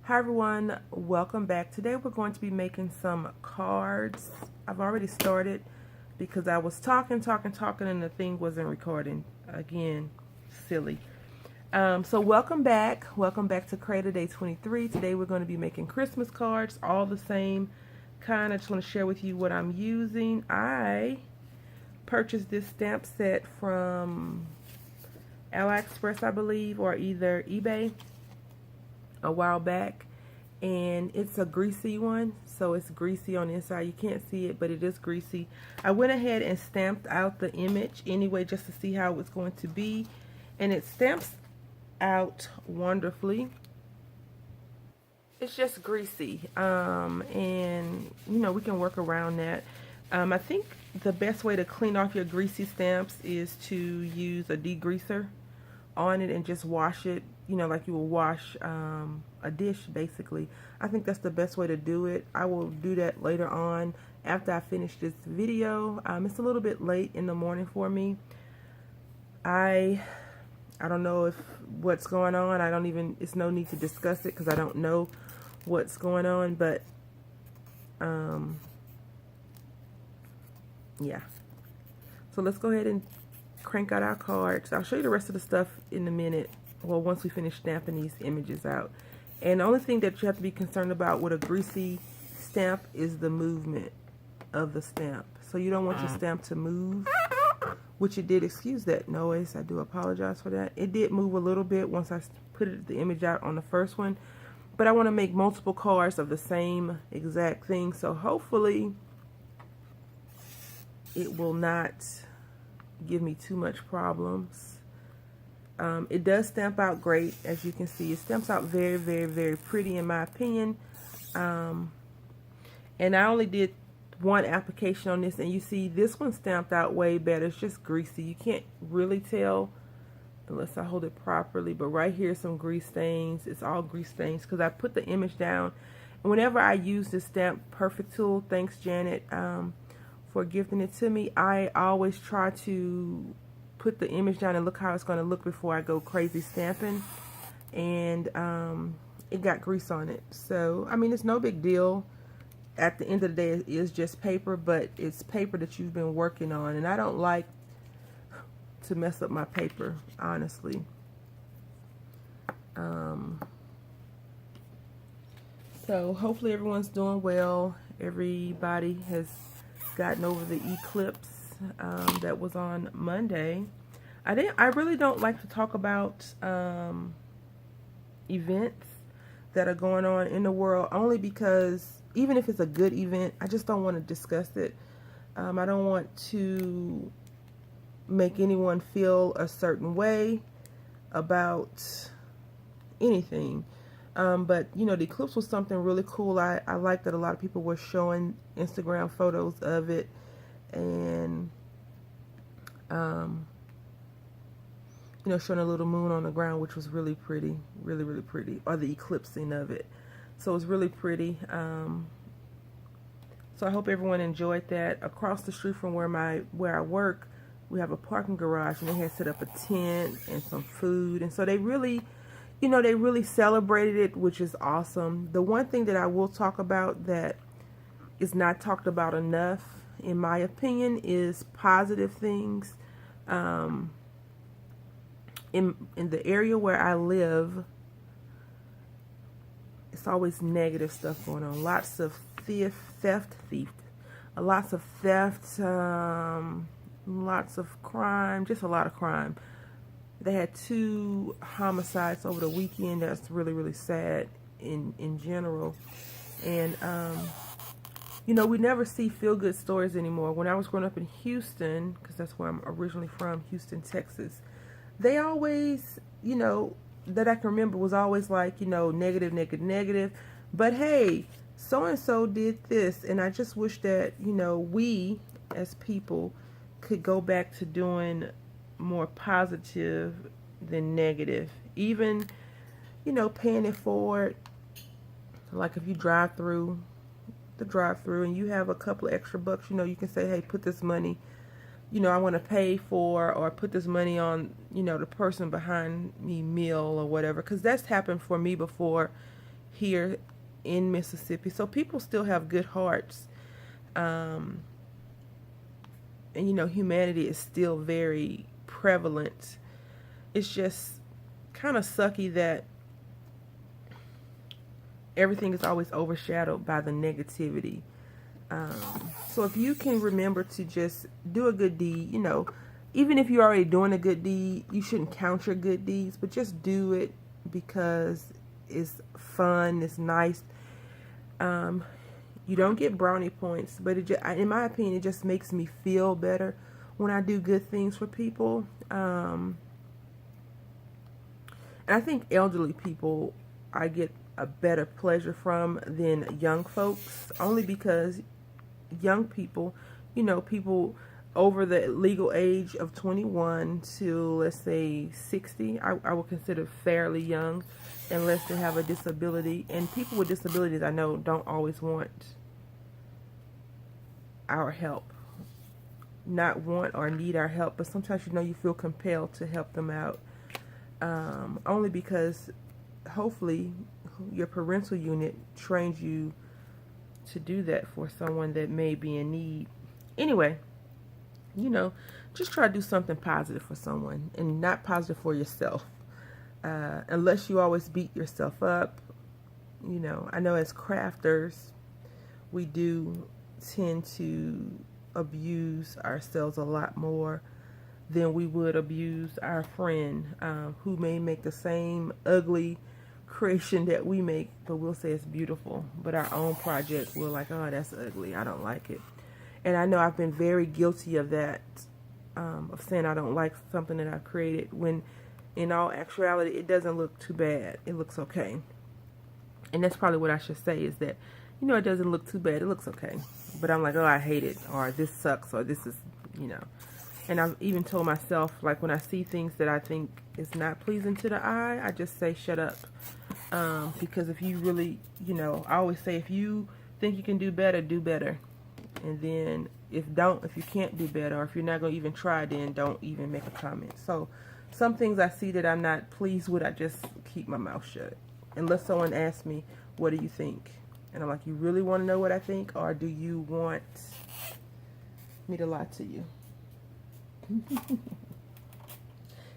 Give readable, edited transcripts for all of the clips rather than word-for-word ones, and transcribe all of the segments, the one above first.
Hi everyone, welcome back. Today we're going to be making some cards. I've already started because I was talking and the thing wasn't recording. Again, silly. So welcome back. Welcome back to Creda Day 23. Today we're going to be making Christmas cards, all the same kind. I just want to share with you what I'm using. I purchased this stamp set from AliExpress, I believe, or either eBay a while back, and it's a greasy one, so it's greasy on the inside. You can't see it, but it is greasy. I went ahead and stamped out the image anyway just to see how it's going to be, and it stamps out wonderfully. It's just greasy, and you know, we can work around that. I think the best way to clean off your greasy stamps is to use a degreaser on it and just wash it, you know, like you will wash a dish, basically. I think that's the best way to do it. I will do that later on after I finish this video. It's a little bit late in the morning for me. I don't know if what's going on. It's no need to discuss it because I don't know what's going on, but yeah. So let's go ahead and crank out our cards. I'll show you the rest of the stuff in a minute. Well, once we finish stamping these images out. And the only thing that you have to be concerned about with a greasy stamp is the movement of the stamp. So you don't want your stamp to move, which it did. Excuse that noise. I do apologize for that. It did move a little bit once I put the image out on the first one. But I want to make multiple cards of the same exact thing. So hopefully it will not give me too much problems. It does stamp out great, as you can see. It stamps out very, very, very pretty in my opinion. And I only did one application on this, and you see this one stamped out way better. It's just greasy. You can't really tell unless I hold it properly, but right here some grease stains. It's all grease stains because I put the image down. And whenever I use this Stamp Perfect tool, thanks Janet for gifting it to me, I always try to put the image down and look how it's going to look before I go crazy stamping. And it got grease on it. So, I mean, it's no big deal. At the end of the day, it is just paper, but it's paper that you've been working on. And I don't like to mess up my paper, honestly. So, hopefully everyone's doing well. Everybody has gotten over the eclipse that was on Monday. I really don't like to talk about events that are going on in the world, only because even if it's a good event, I just don't want to discuss it. I don't want to make anyone feel a certain way about anything. But you know, the eclipse was something really cool. I like that a lot of people were showing Instagram photos of it, and you know, showing a little moon on the ground, which was really pretty, really, really pretty, or the eclipsing of it. So it was really pretty. So I hope everyone enjoyed that. Across the street from where I work, we have a parking garage, and they had set up a tent and some food, and so they really, you know, they really celebrated it, which is awesome. The one thing that I will talk about that is not talked about enough, in my opinion, is positive things. In the area where I live, it's always negative stuff going on. Lots of lots of theft, lots of crime, just a lot of crime. They had 2 homicides over the weekend. That's really, really sad in general. And you know, we never see feel-good stories anymore. When I was growing up in Houston, because that's where I'm originally from, Houston, Texas, they always, you know, that I can remember was always like, you know, negative, negative, negative. But hey, so-and-so did this. And I just wish that, you know, we as people could go back to doing more positive than negative. Even, you know, paying it forward. Like if you drive through the drive-through and you have a couple of extra bucks, you know, you can say, hey, put this money, you know, I want to pay for, or put this money on, you know, the person behind me meal or whatever. Because that's happened for me before here in Mississippi. So people still have good hearts. And you know, humanity is still very prevalent. It's just kind of sucky that everything is always overshadowed by the negativity. So if you can remember to just do a good deed, you know, even if you're already doing a good deed, you shouldn't count your good deeds, but just do it because it's fun, it's nice. You don't get brownie points, but it just, in my opinion, it just makes me feel better when I do good things for people. And I think elderly people, I get a better pleasure from than young folks, only because young people, you know, people over the legal age of 21 to, let's say, 60, I would consider fairly young, unless they have a disability. And people with disabilities, I know, don't always want our help. Not want or need our help, but sometimes, you know, you feel compelled to help them out. Only because hopefully your parental unit trains you to do that for someone that may be in need. Anyway, you know, just try to do something positive for someone and not positive for yourself. Unless you always beat yourself up. You know, I know as crafters, we do tend to abuse ourselves a lot more than we would abuse our friend who may make the same ugly creation that we make, but we'll say it's beautiful. But our own project, we're like, oh, that's ugly, I don't like it. And I know I've been very guilty of that, of saying I don't like something that I created, when in all actuality it doesn't look too bad, it looks okay. And that's probably what I should say, is that, you know, it doesn't look too bad, it looks okay. But I'm like, oh, I hate it, or this sucks, or this is, you know. And I've even told myself, like, when I see things that I think is not pleasing to the eye, I just say, shut up. Because if you really, you know, I always say, if you think you can do better, do better. And then if you can't do better, or if you're not going to even try, then don't even make a comment. So some things I see that I'm not pleased with, I just keep my mouth shut. Unless someone asks me, what do you think? And I'm like, you really want to know what I think? Or do you want me to lie to you?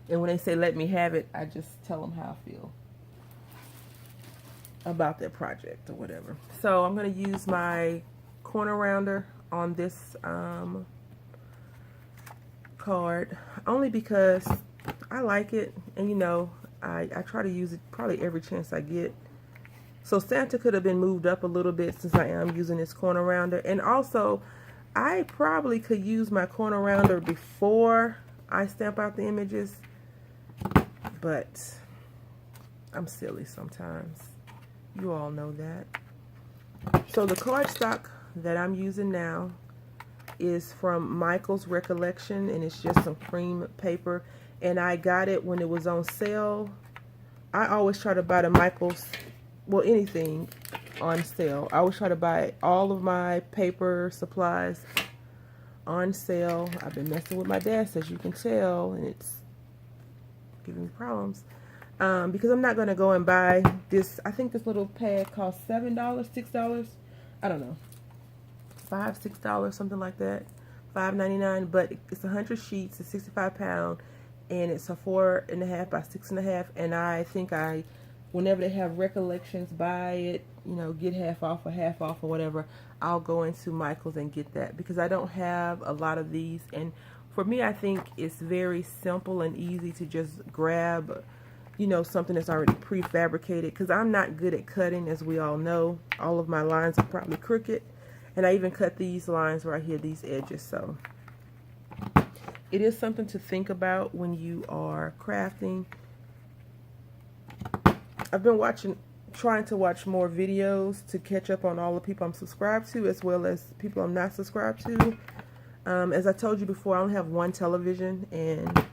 And when they say let me have it, I just tell them how I feel about their project or whatever. So I'm going to use my corner rounder on this card, only because I like it, and you know, I try to use it probably every chance I get. So Santa could have been moved up a little bit since I am using this corner rounder. And also, I probably could use my corner rounder before I stamp out the images, but I'm silly sometimes. You all know that. So the cardstock that I'm using now is from Michael's Recollection, and it's just some cream paper. And I got it when it was on sale. I always try to buy the Michael's, well, anything on sale. I always try to buy all of my paper supplies on sale. I've been messing with my desk, as you can tell, and it's giving me problems. Because I'm not going to go and buy this. I think this little pad costs $7, $6. I don't know. $5, $6, something like that. $5.99, but it's 100 sheets. It's 65 pounds, and it's a 4.5 by 6.5. And I think whenever they have recollections, buy it, you know, get half off or whatever, I'll go into Michael's and get that, because I don't have a lot of these. And for me, I think it's very simple and easy to just grab, you know, something that's already prefabricated, because I'm not good at cutting, as we all know. All of my lines are probably crooked, and I even cut these lines right here, these edges. So it is something to think about when you are crafting. I've been trying to watch more videos to catch up on all the people I'm subscribed to, as well as people I'm not subscribed to. As I told you before, I only have one television, and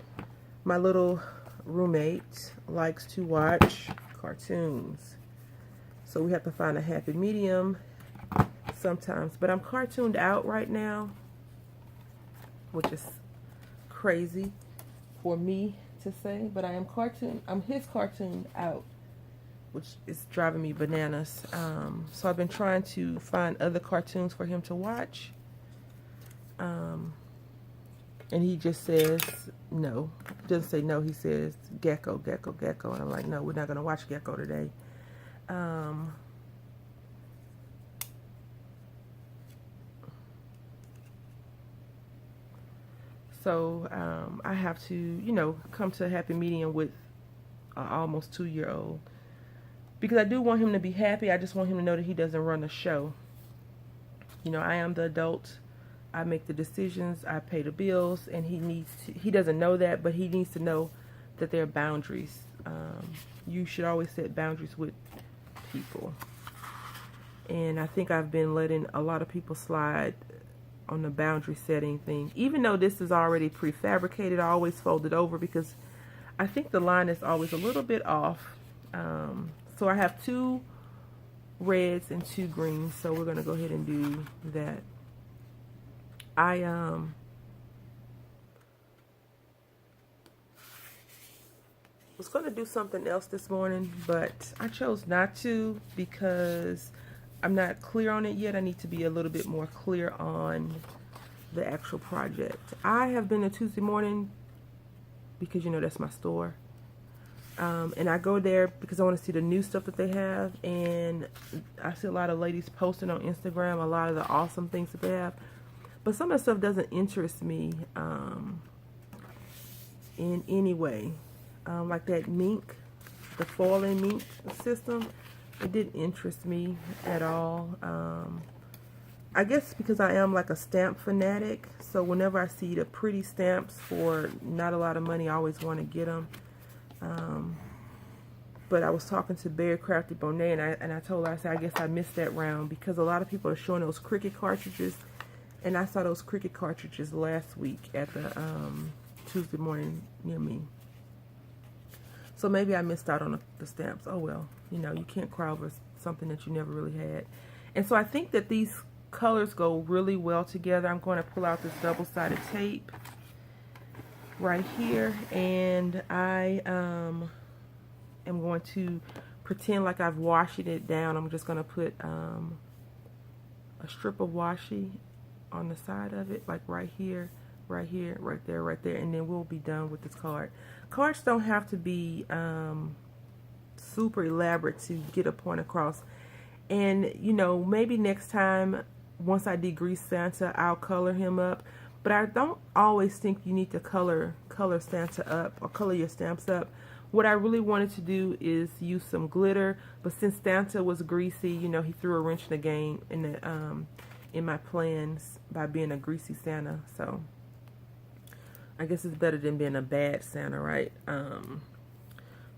my little roommate likes to watch cartoons. So we have to find a happy medium sometimes. But I'm cartooned out right now, which is crazy for me to say, but I'm his cartooned out. which is driving me bananas. So I've been trying to find other cartoons for him to watch. And he just says no. Doesn't say no, he says Gecko, Gecko, Gecko. And I'm like, no, we're not going to watch Gecko today. So I have to, you know, come to a happy medium with an almost 2-year-old. Because I do want him to be happy. I just want him to know that he doesn't run the show. You know, I am the adult. I make the decisions. I pay the bills. And he doesn't know that, but he needs to know that there are boundaries. You should always set boundaries with people. And I think I've been letting a lot of people slide on the boundary setting thing. Even though this is already prefabricated, I always fold it over because I think the line is always a little bit off. So I have 2 reds and 2 greens, so we're going to go ahead and do that. I was going to do something else this morning, but I chose not to because I'm not clear on it yet. I need to be a little bit more clear on the actual project. I have been to Tuesday Morning because, you know, that's my store. And I go there because I want to see the new stuff that they have. And I see a lot of ladies posting on Instagram a lot of the awesome things that they have. But some of the stuff doesn't interest me in any way. Like that mink, the foiling mink system. It didn't interest me at all. I guess because I am like a stamp fanatic, so whenever I see the pretty stamps for not a lot of money, I always want to get them. But I was talking to Berry Crafty Bonet, and I told her, I said, I guess I missed that round because a lot of people are showing those Cricut cartridges, and I saw those Cricut cartridges last week at the Tuesday Morning near me. So maybe I missed out on the stamps. Oh well, you know, you can't cry over something that you never really had. And so I think that these colors go really well together. I'm going to pull out this double-sided tape right here, and I am going to pretend like I've washed it down. I'm just going to put a strip of washi on the side of it, like right here, right here, right there, right there, and then we'll be done with this card. Cards don't have to be super elaborate to get a point across. And, you know, maybe next time, once I degrease Santa, I'll color him up. But I don't always think you need to color Santa up or color your stamps up. What I really wanted to do is use some glitter. But since Santa was greasy, you know, he threw a wrench in the game, in my plans by being a greasy Santa. So I guess it's better than being a bad Santa, right?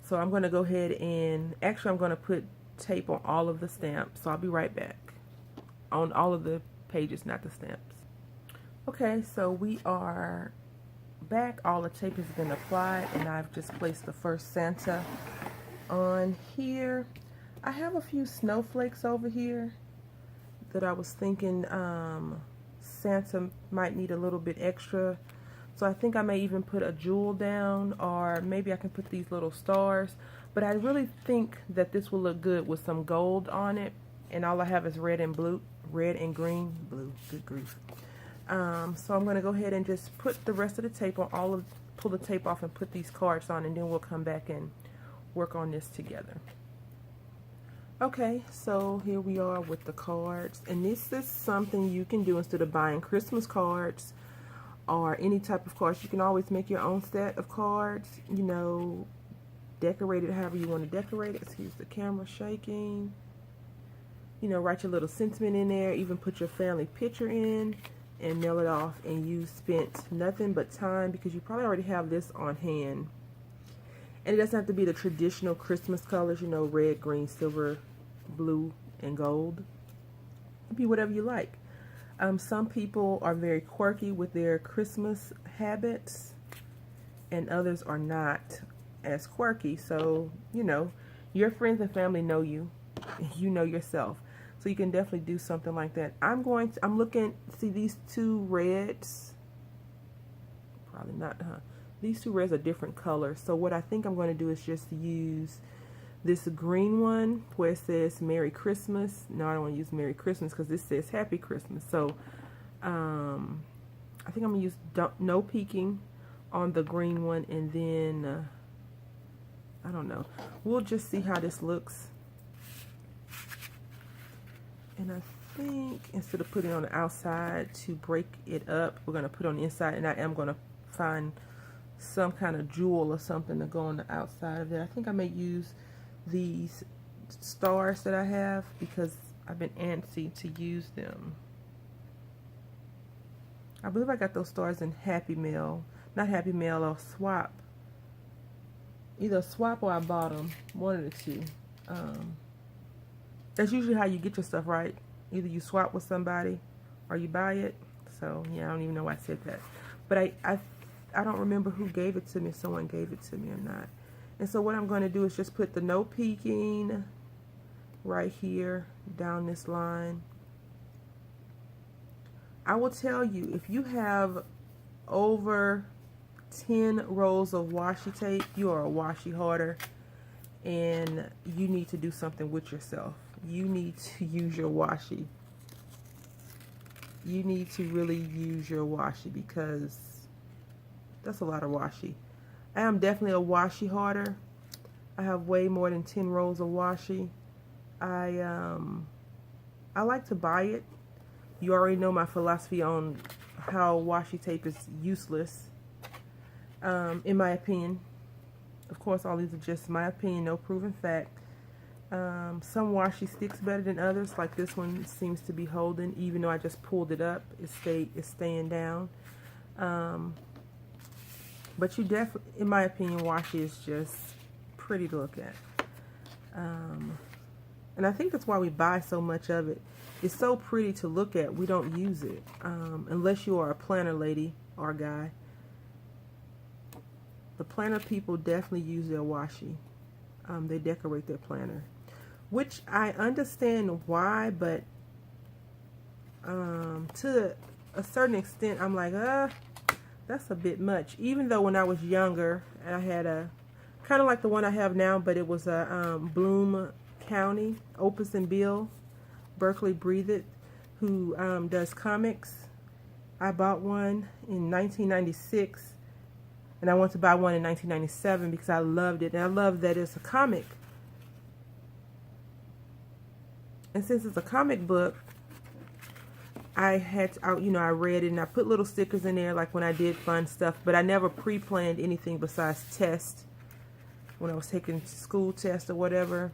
So I'm going to go ahead and, actually I'm going to put tape on all of the stamps. So I'll be right back. On all of the pages, not the stamps. Okay, so we are back. All the tape has been applied, and I've just placed the first Santa on here. I have a few snowflakes over here that I was thinking Santa might need a little bit extra. So I think I may even put a jewel down, or maybe I can put these little stars. But I really think that this will look good with some gold on it. And all I have is red and blue, red and green, blue, good grief. So I'm going to go ahead and just put the rest of the tape on, pull the tape off and put these cards on, and then we'll come back and work on this together. Okay, so here we are with the cards. And this is something you can do instead of buying Christmas cards or any type of cards. You can always make your own set of cards, you know, decorate it however you want to decorate it. Excuse the camera shaking. You know, write your little sentiment in there, even put your family picture in and mail it off, and you spent nothing but time because you probably already have this on hand. And it doesn't have to be the traditional Christmas colors, you know, red, green, silver, blue, and gold. It can be whatever you like. Some people are very quirky with their Christmas habits, and others are not as quirky. So, you know, your friends and family know you. You know yourself. So you can definitely do something like that. I'm looking, see these two reds? Probably not, huh? These two reds are different colors. So what I think I'm going to do is just use this green one where it says Merry Christmas. No, I don't want to use Merry Christmas because this says Happy Christmas. So I think I'm going to use no peeking on the green one, and then I don't know. We'll just see how this looks. And I think instead of putting it on the outside to break it up, we're going to put it on the inside, and I am going to find some kind of jewel or something to go on the outside of there. I think I may use these stars that I have because I've been antsy to use them. I believe I got those stars in Happy Mail. Not Happy Mail, or Swap. Either Swap or I bought them. One of the two. That's usually how you get your stuff, right? Either you swap with somebody or you buy it. So, yeah, I don't even know why I said that. But I don't remember who gave it to me, if someone gave it to me or not. And so what I'm going to do is just put the no peeking right here down this line. I will tell you, if you have over 10 rolls of washi tape, you are a washi hoarder, and you need to do something with yourself. You need to use your washi. You need to really use your washi because that's a lot of washi. I am definitely a washi hoarder. I have way more than 10 rolls of washi. I like to buy it. You already know my philosophy on how washi tape is useless, in my opinion. Of course, all these are just my opinion, no proven fact. Some washi sticks better than others, like this one seems to be holding, even though I just pulled it up, it's staying down. But you definitely, in my opinion, washi is just pretty to look at. And I think that's why we buy so much of it. It's so pretty to look at, we don't use it. Unless you are a planner lady or guy. The planner people definitely use their washi. They decorate their planner. Which I understand why, but to a certain extent, I'm like, that's a bit much. Even though when I was younger, I had a, kind of like the one I have now, but it was a Bloom County, Opus and Bill, Berkeley Breathe It, who does comics. I bought one in 1996, and I wanted to buy one in 1997 because I loved it, and I love that it's a comic. And since it's a comic book, I had to, I read it, and I put little stickers in there like when I did fun stuff, but I never pre-planned anything besides tests when I was taking school tests or whatever.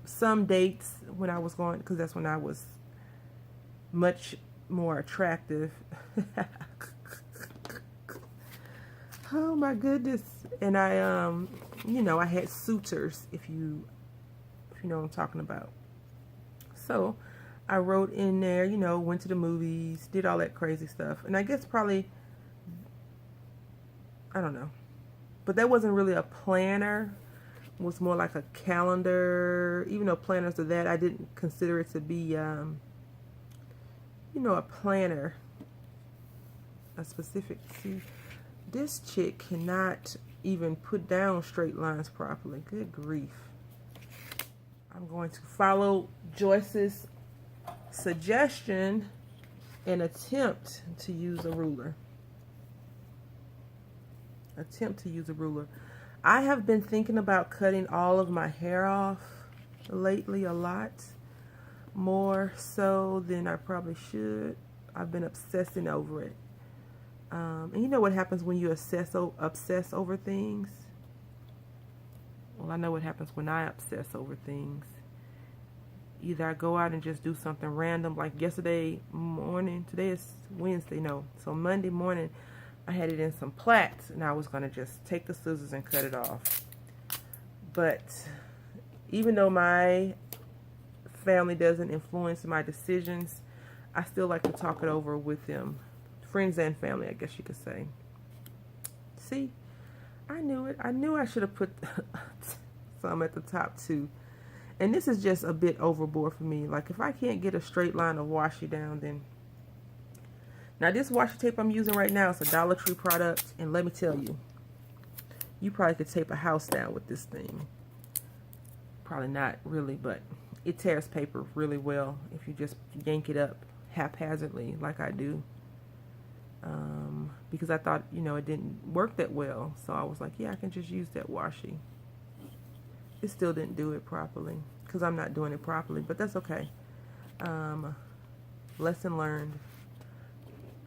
Some dates when I was going, because that's when I was much more attractive. Oh my goodness. And I, I had suitors, if you know what I'm talking about. So I wrote in there, went to the movies, did all that crazy stuff. And I guess probably, I don't know. But that wasn't really a planner. It was more like a calendar. Even though planners are that, I didn't consider it to be, a planner. A specific, see, this chick cannot even put down straight lines properly. Good grief. I'm going to follow Joyce's suggestion and attempt to use a ruler. I have been thinking about cutting all of my hair off lately a lot. More so than I probably should. I've been obsessing over it. And you know what happens when you obsess over things? Well, I know what happens when I obsess over things. Either I go out and just do something random, like yesterday morning. Today is Wednesday, no. So Monday morning, I had it in some plaits, and I was going to just take the scissors and cut it off. But even though my family doesn't influence my decisions, I still like to talk it over with them. Friends and family, I guess you could say. See, I knew it. I knew I should have put some at the top too. And this is just a bit overboard for me. Like if I can't get a straight line of washi down, then... Now this washi tape I'm using right now is a Dollar Tree product. And let me tell you, you probably could tape a house down with this thing. Probably not really, but it tears paper really well if you just yank it up haphazardly like I do. Because I thought, you know, it didn't work that well. So I was like, yeah, I can just use that washi. It still didn't do it properly because I'm not doing it properly, but that's okay. Lesson learned.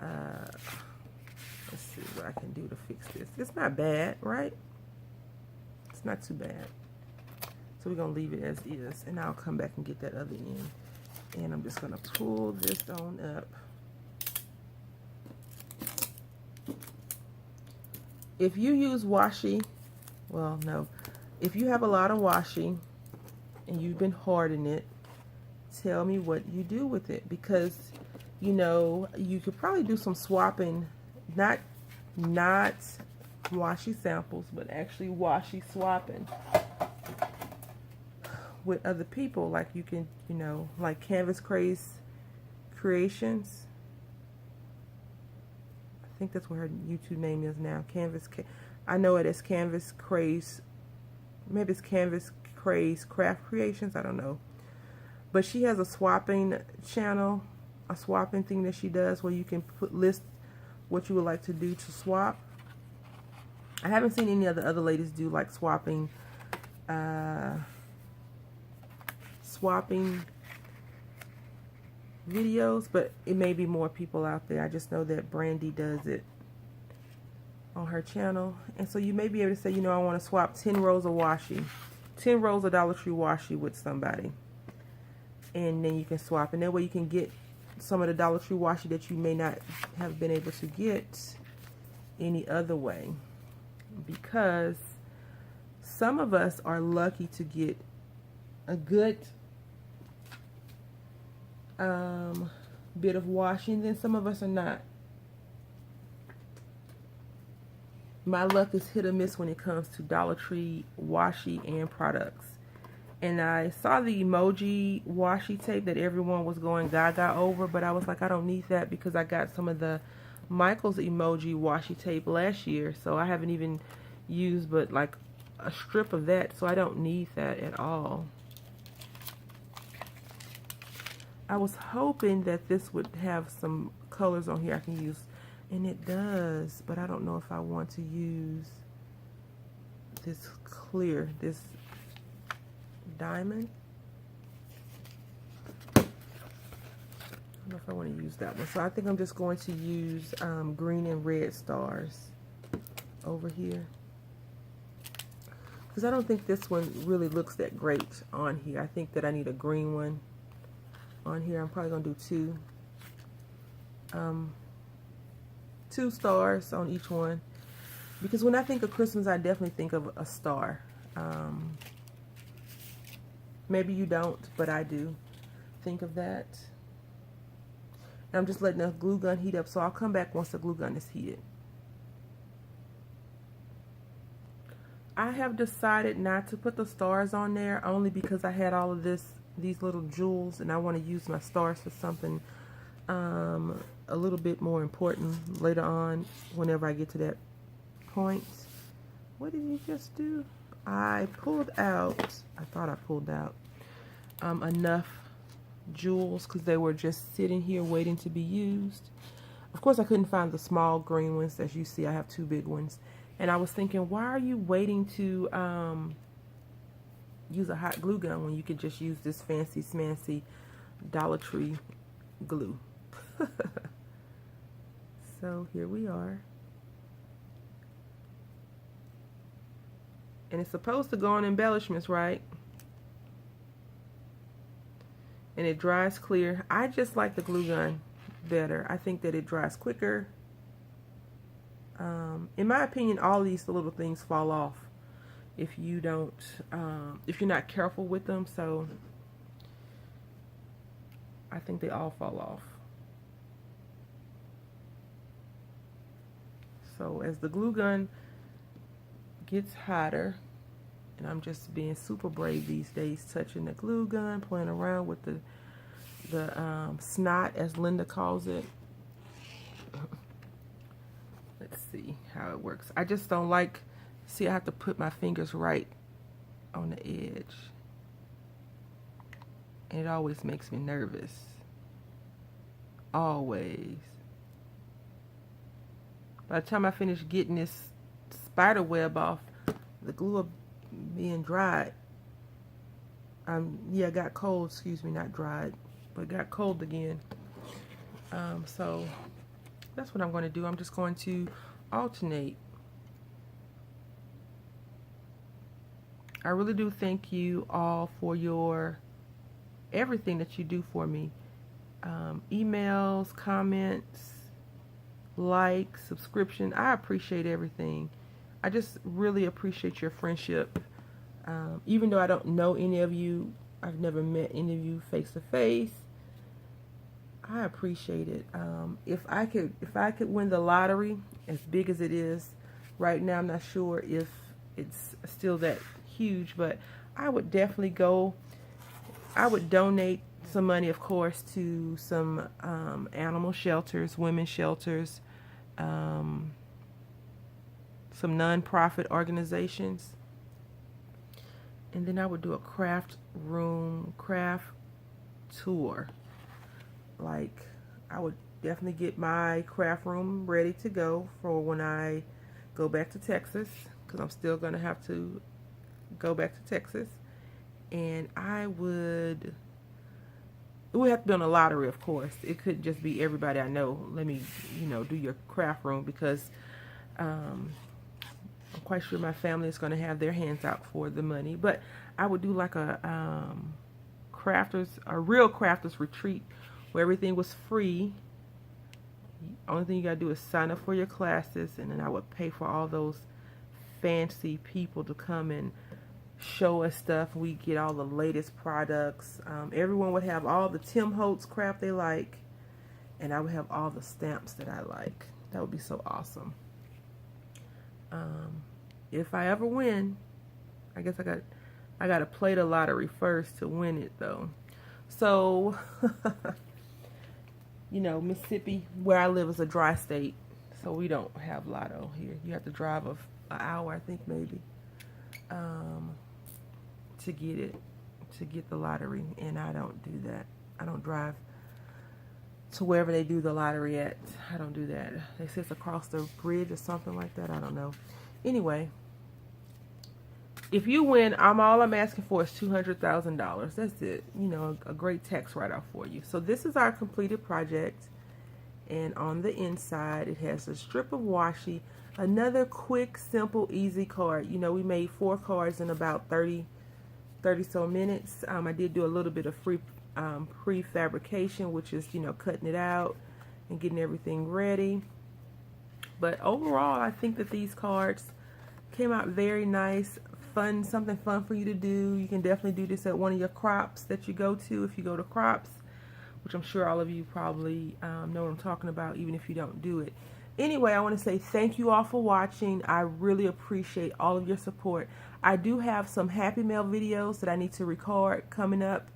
Let's see what I can do to fix this. It's not bad, right? It's not too bad. So we're going to leave it as is, and I'll come back and get that other end. And I'm just going to pull this on up. If you use washi, well, no. If you have a lot of washi and you've been hoarding it, tell me what you do with it. Because, you know, you could probably do some swapping, not washi samples, but actually washi swapping with other people. Like you can, you know, like Canvas Craze Creations. I think that's what her YouTube name is now. I know it as Canvas Craze. Maybe it's Canvas Craze Craft Creations. I don't know. But she has a swapping channel, a swapping thing that she does where you can list what you would like to do to swap. I haven't seen any of the other ladies do like swapping videos, but it may be more people out there. I just know that Brandy does it on her channel. And so you may be able to say, you know, I want to swap 10 rolls of washi, 10 rolls of Dollar Tree washi with somebody. And then you can swap. And that way you can get some of the Dollar Tree washi that you may not have been able to get any other way. Because some of us are lucky to get a good bit of washi, and then some of us are not. My luck is hit or miss when it comes to Dollar Tree washi and products. And I saw the emoji washi tape that everyone was going gaga over, but I was like, I don't need that because I got some of the Michael's emoji washi tape last year, so I haven't even used but like a strip of that, so I don't need that at all. I was hoping that this would have some colors on here I can use, and it does, but I don't know if I want to use this clear, this diamond. I don't know if I want to use that one, so I think I'm just going to use green and red stars over here, because I don't think this one really looks that great on here. I think that I need a green one on here. I'm probably gonna do two stars on each one, because when I think of Christmas, I definitely think of a star. Maybe you don't, but I do think of that. And I'm just letting the glue gun heat up, so I'll come back once the glue gun is heated. I have decided not to put the stars on there only because I had all of these little jewels, and I want to use my stars for something a little bit more important later on whenever I get to that point. What did you just do? I pulled out, I thought I pulled out enough jewels because they were just sitting here waiting to be used. Of course, I couldn't find the small green ones. As you see, I have two big ones. And I was thinking, why are you waiting to use a hot glue gun when you could just use this fancy smancy Dollar Tree glue? So here we are. And it's supposed to go on embellishments, right? And it dries clear. I just like the glue gun better. I think that it dries quicker. In my opinion, all these little things fall off if you don't, if you're not careful with them. So I think they all fall off. So as the glue gun gets hotter, and I'm just being super brave these days, touching the glue gun, playing around with the snot, as Linda calls it. Let's see how it works. I just don't like, see, I have to put my fingers right on the edge. And it always makes me nervous. Always. By the time I finish getting this spider web off, the glue being dried. Yeah, got cold, excuse me, not dried, but got cold again. So that's what I'm going to do. I'm just going to alternate. I really do thank you all for your everything that you do for me. Emails, comments, likes, subscription. I appreciate everything. I just really appreciate your friendship. Even though I don't know any of you, I've never met any of you face to face, I appreciate it. If I could win the lottery, as big as it is right now, I'm not sure if it's still that huge, but I would definitely go. I would donate some money, of course, to some animal shelters, women's shelters, some non-profit organizations. And then I would do a craft tour. Like, I would definitely get my craft room ready to go for when I go back to Texas, because I'm still going to have to go back to Texas. And it would have to be on a lottery, of course. It could just be everybody I know. Let me, do your craft room, because I'm quite sure my family is going to have their hands out for the money. But I would do like a real crafters retreat where everything was free. Only thing you got to do is sign up for your classes, and then I would pay for all those fancy people to come and show us stuff. We get all the latest products. Everyone would have all the Tim Holtz craft they like, and I would have all the stamps that I like. That would be so awesome. If I ever win, I guess I got to play the lottery first to win it, though. So, Mississippi, where I live, is a dry state, so we don't have lotto here. You have to drive an hour, I think, maybe, to get the lottery, and I don't do that. I don't drive to wherever they do the lottery at. I don't do that. They say it's across the bridge or something like that. I don't know. Anyway, if you win, all I'm asking for is $200,000. That's it. A great tax write-off for you. So this is our completed project, and on the inside it has a strip of washi. Another quick, simple, easy card. We made 4 cards in about 30 so minutes. I did do a little bit of prefabrication, which is, cutting it out and getting everything ready. But overall, I think that these cards came out very nice, fun, something fun for you to do. You can definitely do this at one of your crops that you go to, if you go to crops, which I'm sure all of you probably know what I'm talking about, even if you don't do it. Anyway, I want to say thank you all for watching. I really appreciate all of your support. I do have some Happy Mail videos that I need to record coming up.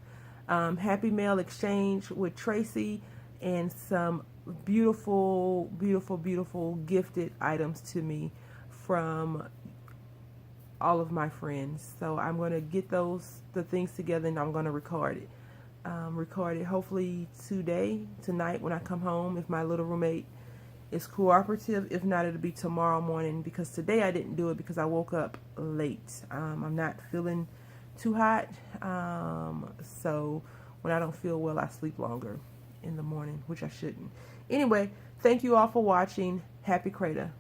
Happy Mail exchange with Tracy, and some beautiful, beautiful, beautiful gifted items to me from all of my friends. So I'm going to get the things together, and I'm going to record it. Hopefully tonight when I come home, if my little roommate is cooperative. If not, it'll be tomorrow morning, because today I didn't do it because I woke up late. I'm not feeling too hot, so when I don't feel well, I sleep longer in the morning, which I shouldn't. Anyway, thank you all for watching. Happy Creda.